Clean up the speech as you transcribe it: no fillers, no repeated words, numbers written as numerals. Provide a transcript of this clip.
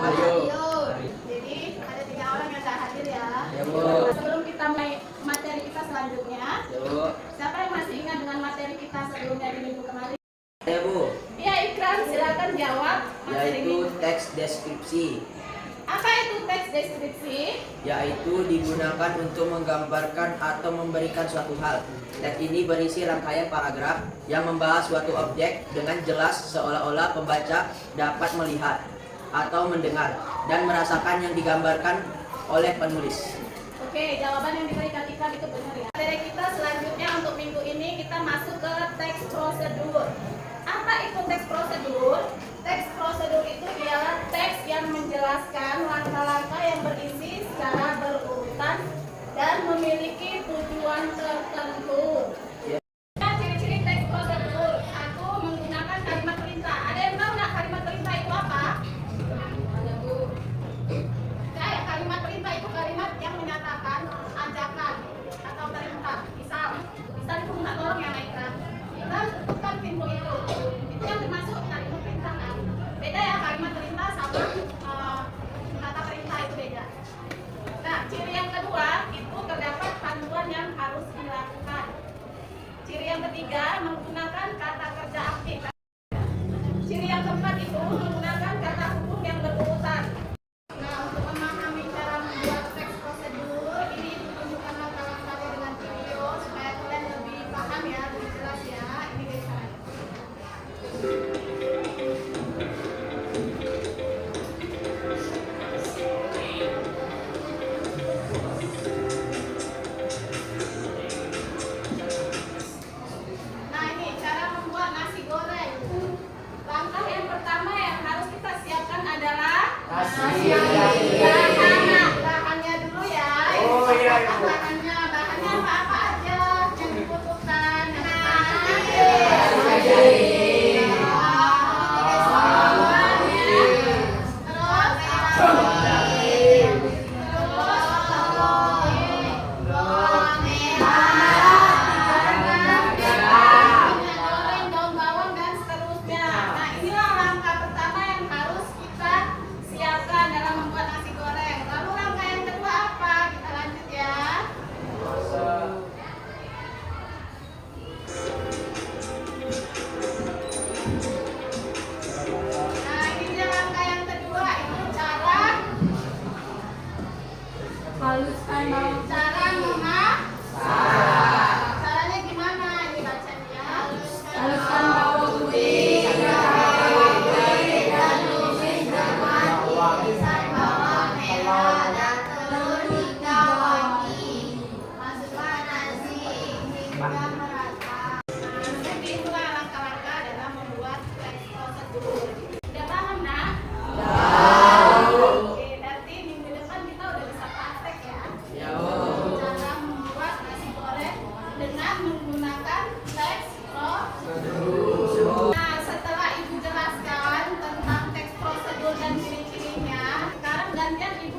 Ayo. Jadi ada 3 orang yang nggak hadir ya. Ya, Bu. Sebelum kita mulai materi kita selanjutnya, Ya, Bu. siapa yang masih ingat dengan materi kita sebelumnya di minggu kemarin? Ya, Bu. Ya, Ikram, silakan jawab materi Yaitu minggu. teks deskripsi. Apa itu teks deskripsi? Yaitu digunakan untuk menggambarkan atau memberikan suatu hal. Teks ini berisi rangkaian paragraf yang membahas suatu objek dengan jelas seolah-olah pembaca dapat melihat atau mendengar dan merasakan yang digambarkan oleh penulis. Oke, jawaban yang diberikan Ikram itu benar ya. Materi kita selanjutnya untuk minggu ini kita masuk ke teks prosedur. Apa itu teks prosedur? Teks prosedur itu ialah teks yang menjelaskan langkah-langkah yang berisi secara berurutan dan memiliki tujuan tertentu. Nah, ciri-ciri teks prosedur. Aku menggunakan kalimat perintah. Ada yang tahu nggak kalimat perintah itu apa? Kayak kalimat perintah itu kalimat yang menyatakan ajakan atau perintah. Misal itu minta tolong ya Ikram. Kita tentukan pintu itu. Itu yang termasuk kalimat perintah kan? Beda ya kalimat perintah sama kata perintah itu beda. Nah, ciri yang kedua itu terdapat panduan yang harus dilakukan. Ciri yang ketiga menggunakan kata kerja aktif. Ciri yang keempat itu menggunakan kata hubung yang berurutan. Nah, untuk memahami cara membuat teks prosedur ini tunjukkan langkah-langkahnya dengan video supaya kalian lebih paham ya, lebih jelas ya. Ini guys. Nah, ini cara membuat nasi goreng. Langkah yang pertama yang harus kita siapkan adalah Nasi. bahannya dulu ya. Oh, iya, iya. Bahannya apa aja yang dibutuhkan. Goreng, daun bawang dan seterusnya. Nah, inilah langkah pertama yang harus kita siapkan dalam membuat nasi goreng. Lalu langkah yang kedua apa? Kita lanjut ya. Nah, ini dia langkah yang kedua, itu cara Haluskan bawang cara memasak. Caranya gimana? Ini bacanya. haluskan bawang putih, Bawang merah dan telur hingga wangi. Masukkan nasi hingga merata. Jadi itulah langkah-langkah dalam membuat teks prosedur. Udah paham nak? Oke, nanti minggu depan kita udah bisa praktek ya. Ya, Bu. Cara membuat nasi goreng dengan menggunakan teks prosedur. Nah, setelah Ibu jelaskan tentang teks prosedur dan ciri-cirinya, sekarang gantian Ibu